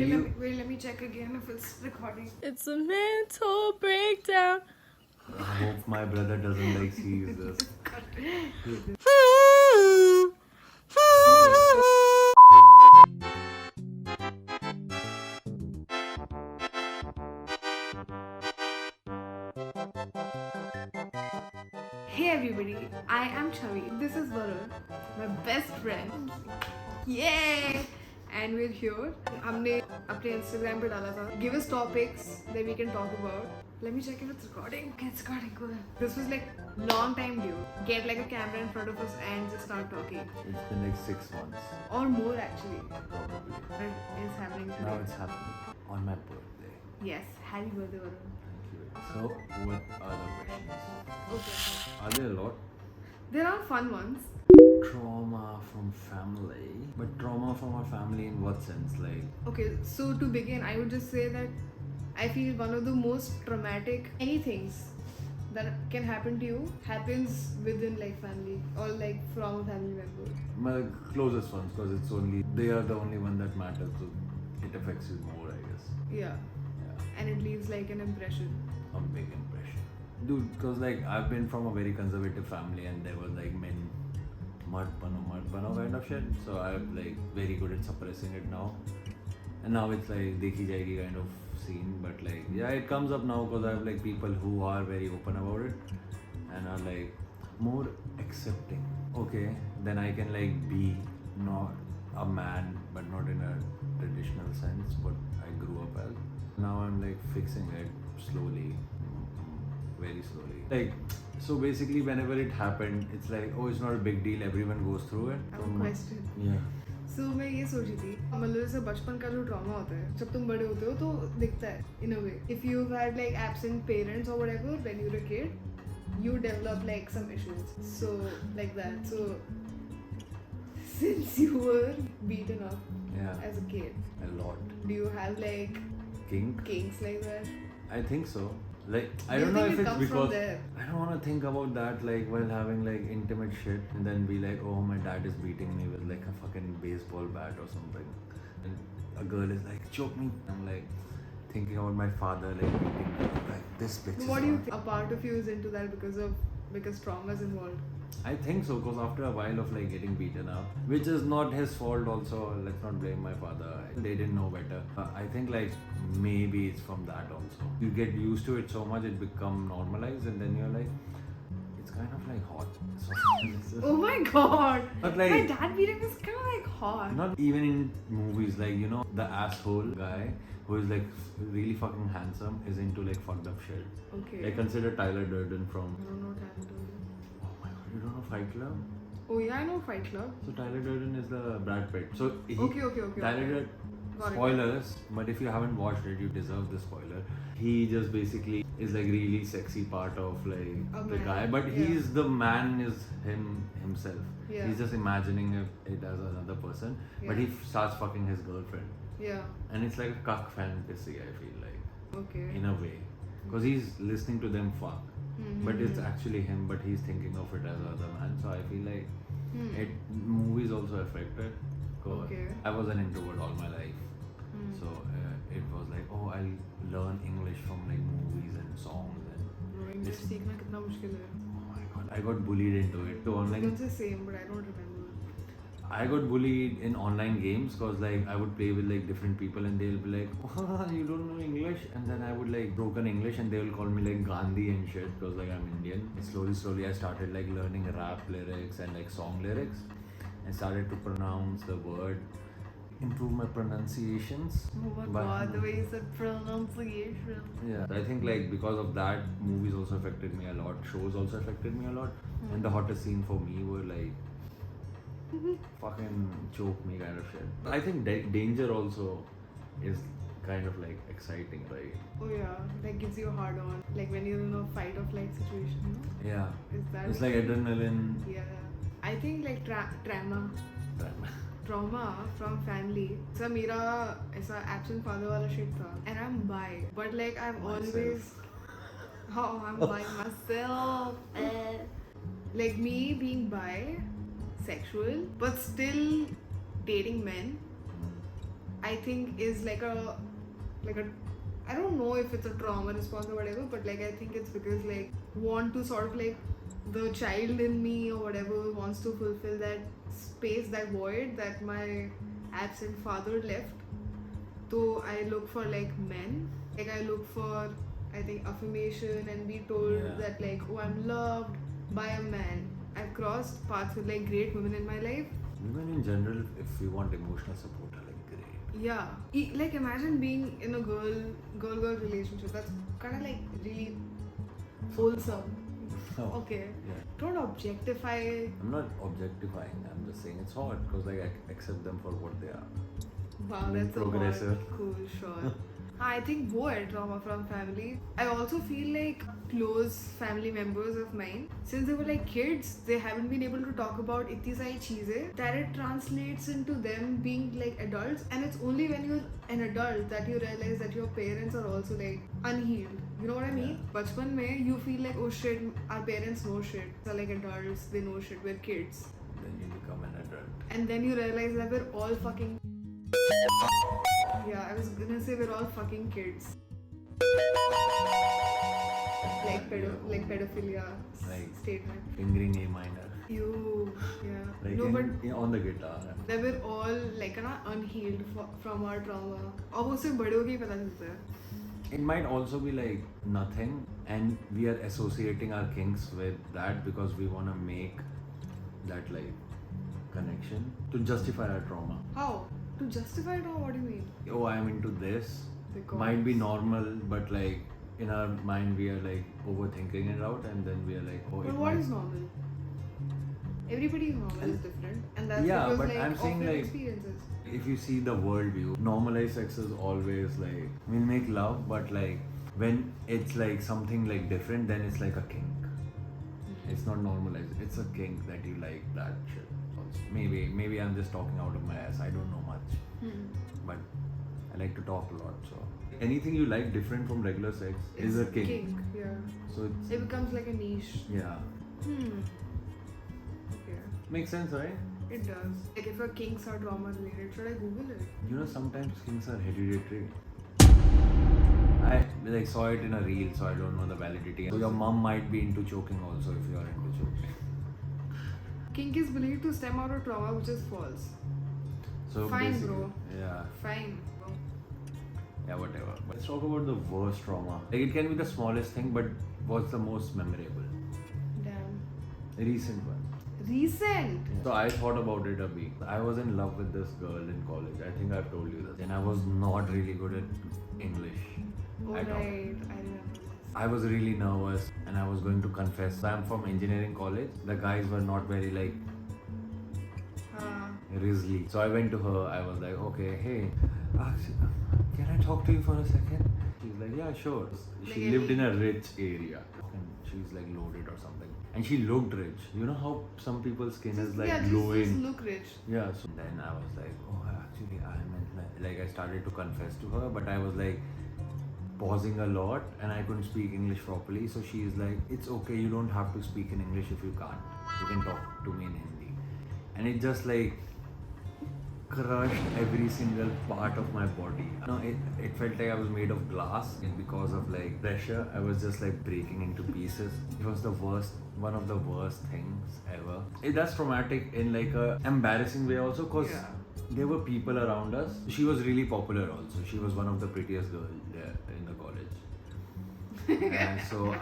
Wait, let me check again if it's recording. It's a mental breakdown. I hope my brother doesn't like sees this. Hey everybody, I am Chhavi. This is Varun, my best friend. Yay! And we're here. हमने अपने Instagram पे डाला था. Give us topics that we can talk about. Let me check if it's recording. Okay, it's recording. Cool. This was like long time due. Get like a camera in front of us and just start talking. It's been like 6 months, Or more actually. probably. But it's happening today. Now it's happening on my birthday. Yes. Happy birthday, Varun. Thank you. So, what are the questions? Okay. Are there a lot? There are fun ones. Trauma from family. But trauma from our family in what sense? Like, Okay, so to begin, I would just say that I feel one of the most traumatic any things that can happen to you happens within like family or like from a family member. my closest ones, because it's only, they are the only one that matters. So, it affects you more, I guess. Yeah, Yeah. and it leaves like an impression. A big impression. Dude, because like I've been from a very conservative family and there was like men mud bano kind of shit. So I'm like very good at suppressing it now. And now it's like dekhi jayegi kind of scene. But like, yeah, it comes up now because I have like people who are very open about it and are like more accepting. Okay, then I can like be not a man but not in a traditional sense what I grew up as. Now I'm like fixing it slowly, very slowly. Like, so basically whenever it happened, it's like, oh, it's not a big deal, everyone goes through it. I have a question. Yeah. So मैं ये सोची थी मतलब जैसे बचपन का जो trauma होता है जब तुम बड़े होते हो तो दिखता है in a way. If you've had like absent parents or whatever when you were a kid, you develop like some issues. So like that. So since you were beaten up Yeah. as a kid, A lot. do you have like Kink? kinks like that? I think so. Like, I Do you don't know think if it it's comes from because there? I don't want to think about that like while having like intimate shit and then be like, oh, my dad is beating me with like a fucking baseball bat or something. And a girl is like, choke me. I'm like thinking about my father like beating me. Like, this bitch is What do you not- think? A part of you is into that because trauma is involved. I think so, because after a while of like getting beaten up, which is not his fault also, let's not blame my father, they didn't know better. I think like maybe it's from that also. You get used to it so much, it become normalized and then you're like, it's kind of like hot. So, Oh my god! But like- my dad beating is kind of like hot. not even in movies, like, you know, the asshole guy who is like really fucking handsome is into like fucked up shit. Okay. Like consider Tyler Durden from, I don't know what happened to him. oh my god, you don't know Fight Club? Oh yeah, I know Fight Club. So Tyler Durden is the Brad Pitt. So he, Okay. Tyler Durden, Got it. spoilers, but if you haven't watched it, you deserve the spoiler. He just basically is like really sexy part of like A the man, guy, but yeah. he's the man is himself. Yeah. He's just imagining it as another person, but Yeah. he starts fucking his girlfriend, Yeah. and it's like a cuck fantasy. I feel like Okay. in a way, because he's listening to them fuck, but it's actually him, but he's thinking of it as another man. So I feel like it movies also affected. Cause Okay. I was an introvert all my life, so it was like, oh, I'll learn English from like movies and songs and Bro, English सीखना कितना मुश्किल है. oh my god, I got bullied into it. So I online, can say same, but I don't remember. I got bullied in online games because like I would play with like different people and they'll be like, oh, you don't know English, and then I would like broken English and they will call me like Gandhi and shit because like I'm Indian. And slowly I started like learning rap lyrics and like song lyrics and started to pronounce the word, improve my pronunciations. Oh my But- god, the way you said pronunciation. Yeah, I think like because of that, movies also affected me a lot. Shows also affected me a lot. And the hottest scene for me were like fucking choke me kind of shit. I think danger also is kind of like exciting, right? Oh yeah, like gives you a hard on. Like when you're in a fight or flight situation, you know? Yeah. Is that It's like adrenaline. Yeah. I think like trauma from family. So मेरा ऐसा absent father वाला shit था. And I'm bi. But like I've always oh, I'm by myself. Like me being bi, sexual, but still dating men I think is like a I don't know if it's a trauma response or whatever, but like I think it's because like want to sort of like the child in me or whatever wants to fulfill that space, that void that my absent father left. So I look for like men. Like I look for, I think, affirmation and be told Yeah. that like, oh, I'm loved by a man. I've crossed paths with like great women in my life. Women in general, if you want emotional support, are like great. Yeah. Like imagine being in a girl relationship. That's kind of like really wholesome. Oh, Okay. Yeah. Don't objectify. I'm not objectifying. I'm just saying it's hard because like I accept them for what they are. Wow, Being that's progressive. a cool, sure. I think both trauma from family. I also feel like close family members of mine, since they were like kids, they haven't been able to talk about itni sari cheeze that it translates into them being like adults, and it's only when you're an adult that you realize that your parents are also like unhealed. You know what I mean? Bachpan mein, you feel like, oh shit, our parents know shit. They're like adults, they know shit, we're kids. Then you become an adult. And then you realize that we're all fucking. Yeah, I was gonna say we're all fucking kids. Like pedophilia Like statement. fingering A minor. You, yeah. Like No, but on the guitar. that we're all like unhealed from our trauma. और वो सिर्फ बड़ों को ही पता चलता है. It might also be like nothing, and we are associating our kinks with that because we want to make that like connection to justify our trauma. How? To justify it, or what do you mean? Oh, I'm into this. Because- Might be normal, but like in our mind we are like overthinking it out, and then we are like, oh, But it what might. is normal? Everybody's normal is different, and that's Yeah, because but like I'm of saying, your like, experiences. If you see the world view, normalized sex is always like we'll make love, but like when it's like something like different, then it's like a kink. It's not normalized. It's a kink that you like that shit. Also. Maybe I'm just talking out of my ass. I don't know much, but I like to talk a lot. So anything you like different from regular sex is a kink. Yeah. So it's It becomes like a niche. yeah, Okay. makes sense, right? It does. Like if your kinks are trauma related, should I Google it? You know, sometimes kinks are hereditary. I like saw it in a reel, so I don't know the validity. So your mom might be into choking also if you are into choking. Kink is believed to stem out of trauma, which is false. So Fine, basically- bro. Yeah, Fine. Bro. yeah, whatever. But let's talk about the worst trauma. Like it can be the smallest thing, but what's the most memorable? Damn. Recent one. Recent. So I thought about it a bit. I was in love with this girl in college. I think I've told you this. And I was not really good at English. Oh, at all. right. I remember this. I was really nervous and I was going to confess. I'm from engineering college. The guys were not very like Risley. So I went to her. I was like, okay, hey, can I talk to you for a second? She's like, yeah, sure. She Like lived in a rich area and she's like loaded or something. And she looked rich. You know how some people's skin is like yeah, glowing. just look rich. Yeah, so then I was like, oh, actually, I'm like, I started to confess to her, but I was like pausing a lot and I couldn't speak English properly. So she's like, it's okay, you don't have to speak in English if you can't. You can talk to me in Hindi. And it just like crushed every single part of my body. No, it felt like I was made of glass, and because of like pressure, I was just like breaking into pieces. It was the worst, one of the worst things ever. That's traumatic in like a embarrassing way also, cause Yeah. there were people around us. She was really popular also. She was one of the prettiest girls there in the college. And so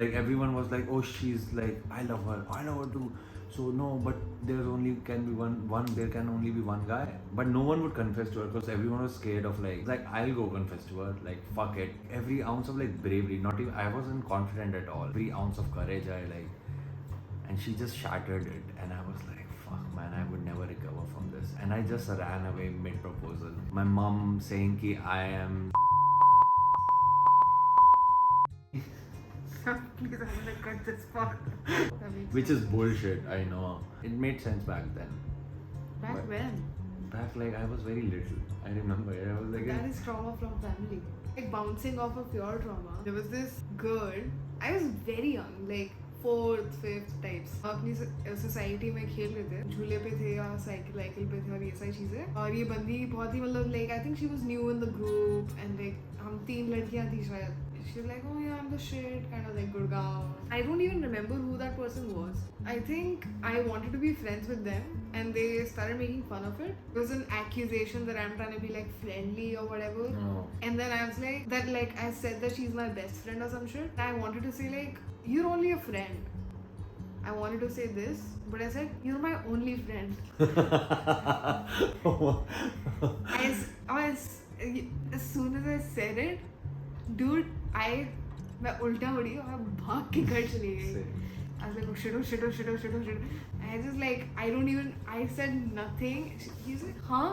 like everyone was like, oh, she's like, I love her too. So no, but there can only be one guy. But no one would confess to her because everyone was scared of like I'll go confess to her, like fuck it. Every ounce of like bravery, not even I wasn't confident at all. Every ounce of courage and she just shattered it, and I was like, fuck man, I would never recover from this. And I just ran away mid proposal. My mom saying ki I am Please, I'm gonna cut this part. which is bullshit, I know. It made sense back then. Back But- when? Back like I was very little. I remember. I was like, That is trauma from family. Like bouncing off of your trauma. There was this girl. I was very young, like fourth fifth types अपनी society में खेल रहे थे, झूले पे थे या cycle पे थे और ये सारी चीजें। और ये बंदी बहुत ही मतलब like I think she was new in the group and like हम 3 लड़कियां थी शायद। She was like, oh yeah, I'm the shit, kind of like Gurgaon. I don't even remember who that person was. I think I wanted to be friends with them and they started making fun of it. It was an accusation that I'm trying to be like friendly or whatever. Oh. And then I was like, that like I said that she's my best friend or some shit. I wanted to say like, you're only a friend. I wanted to say this, but I said, you're my only friend. As soon as I said it, dude, मैं उल्टा मुड़ी और मैं भाग के घर चली गई. I was like, oh shit, oh shit, oh shit, oh shit, oh shit. I just like, I said nothing. He's like, huh?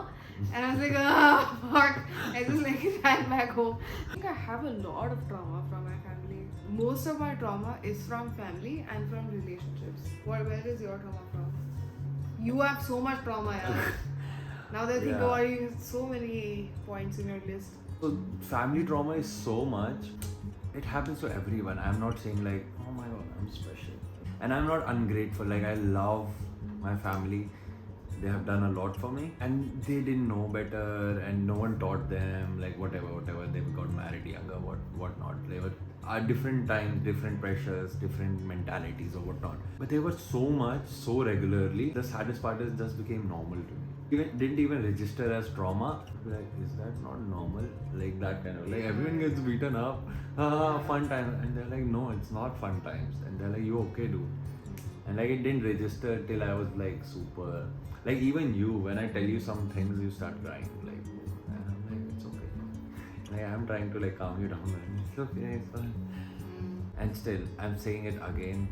And I was like, ah, fuck. I just like ran back home. I think I have a lot of trauma from my family. Most of my trauma is from family and from relationships. Where is your trauma from? You have so much trauma, yaar. Now that I think about it, you have so many points in your list. So family trauma is so much. It happens to everyone. I'm not saying like, oh my god, I'm special. And I'm not ungrateful. Like I love my family. They have done a lot for me. And they didn't know better and no one taught them. Like whatever. They got married younger, whatnot. They were at different times, different pressures, different mentalities or whatnot. But they were so much, so regularly. The saddest part is just became normal to me. Didn't even register as trauma. Like, is that not normal? Like that kind of like everyone gets beaten up. Fun times. And they're like, no, it's not fun times. And they're like, you okay, dude? And like it didn't register till I was like super. Like even you, when I tell you some things, you start crying. Like, and I'm like, it's okay. Like I'm trying to like calm you down. And it's okay, it's fine. And still, I'm saying it again.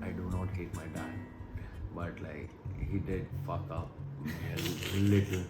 I do not hate my dad, but like he did fuck up a little.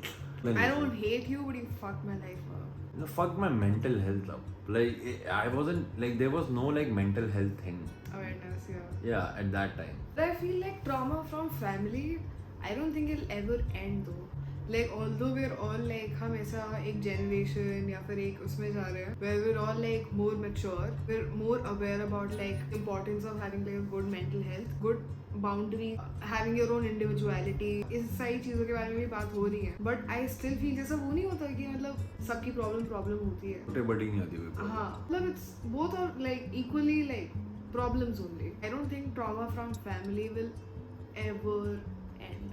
I don't hate you, but you fucked my life up. No, fuck my mental health up. Like I wasn't like there was no like mental health thing. Awareness, yeah. Yeah, at that time. But I feel like trauma from family, I don't think it'll ever end though. Like although we're all like हम ऐसा एक generation या फिर एक उसमें जा रहे हैं where we're all like more mature, we're more aware about like importance of having like a good mental health, good boundary, having your own individuality. इस सारी चीज़ों के बारे में भी बात हो रही है. But I still feel जैसा वो नहीं होता कि मतलब सबकी problem होती है. छोटे बड़ी नहीं होती कोई. हाँ, मतलब it's both are like equally like problems only. I don't think trauma from family will ever end.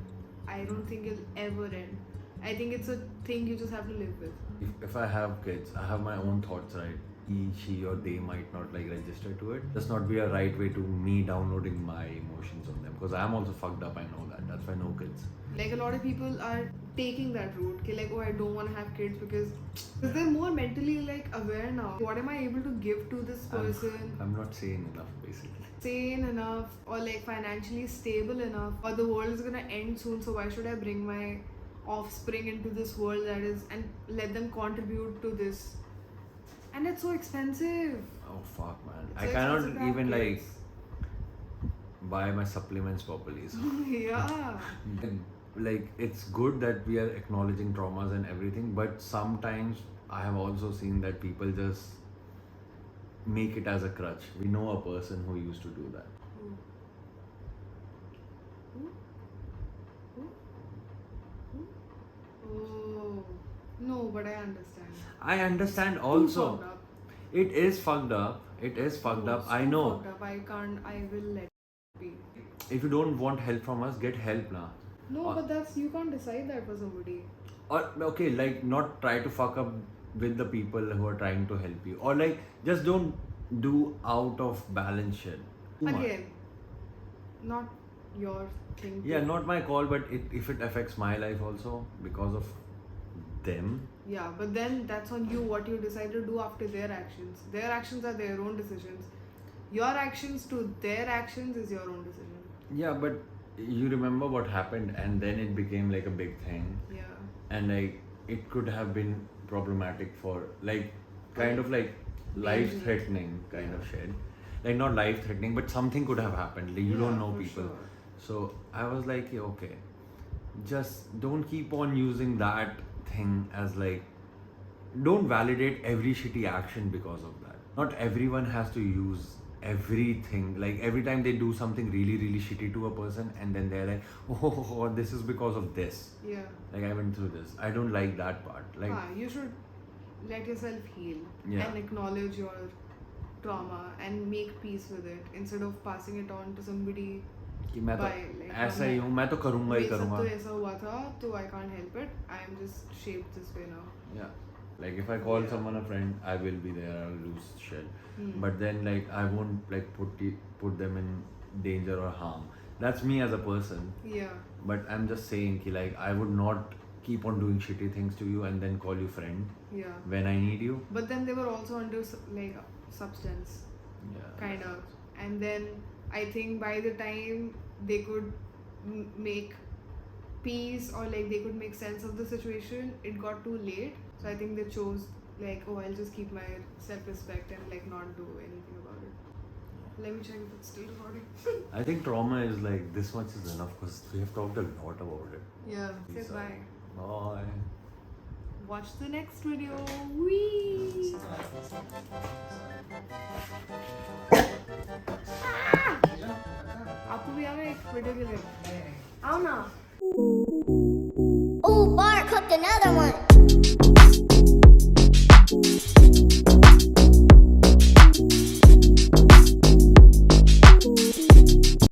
I don't think it'll ever end. I think it's a thing you just have to live with. If I have kids, I have my own thoughts, right? He, she or they might not like register to it. That's not be a right way to me downloading my emotions on them. Because I'm also fucked up, I know that. That's why no kids. Like a lot of people are taking that route. Ki like, oh, I don't want to have kids because they're more mentally like aware now. What am I able to give to this person? I'm not sane enough, basically. Sane enough or like financially stable enough, or the world is gonna end soon, so why should I bring my offspring into this world that is and let them contribute to this? And it's so expensive. Oh fuck, man. It's I so cannot expensive to have even like kids. buy my supplements properly. So. Yeah. Like it's good that we are acknowledging traumas and everything, but sometimes I have also seen that people just make it as a crutch. We know a person who used to do that. Oh no, but I understand. I understand Too also. fucked up. It is fucked up. It is fucked up. I Too know. fucked up. I can't. I will let it be. If you don't want help from us, get help now. No, but that's you can't decide that for somebody. Or okay, like not try to fuck up with the people who are trying to help you, or like just don't do out of balance shit. Too much. Again, not your thing. Yeah, not my call, but if it affects my life also because of them. Yeah, but then that's on you what you decide to do after their actions. Their actions are their own decisions. Your actions to their actions is your own decision. Yeah, but you remember what happened, and then it became like a big thing. Yeah. And like it could have been problematic for like kind of like life threatening kind of shit. Like not life threatening, but something could have happened. Like you don't know for people. Sure. So I was like, yeah, okay, just don't keep on using that thing as like, don't validate every shitty action because of that. Not everyone has to use everything. Like every time they do something really, really shitty to a person, and then they're like, oh, this is because of this. Yeah. Like I went through this. I don't like that part. Like You should let yourself heal Yeah. and acknowledge your trauma and make peace with it instead of passing it on to somebody. कि मैं तो by, like, ऐसा ही हूँ, मैं तो करूँगा ही मेरे साथ करूँगा. तो ऐसा हुआ था तो I can't help it. I am just shaped this way now. Yeah. Like if I call Yeah. someone a friend, I will be there. I'll lose shit. Hmm. But then like I won't like put them in danger or harm. That's me as a person. Yeah. But I'm just saying कि like I would not keep on doing shitty things to you and then call you friend Yeah. when I need you. But then they were also under like substance. Yeah. Kind of. And then I think by the time they could make peace or like they could make sense of the situation, it got too late. So I think they chose like, oh, I'll just keep my self-respect and like not do anything about it. Let me check if it's still recording. I think trauma is like this much is enough because we have talked a lot about it. Yeah. Say Peace bye. out. Bye. Watch the next video. Wee. आपको भी आ रहा है एक video के लिए आओ ना Ooh, Bart cooked another one.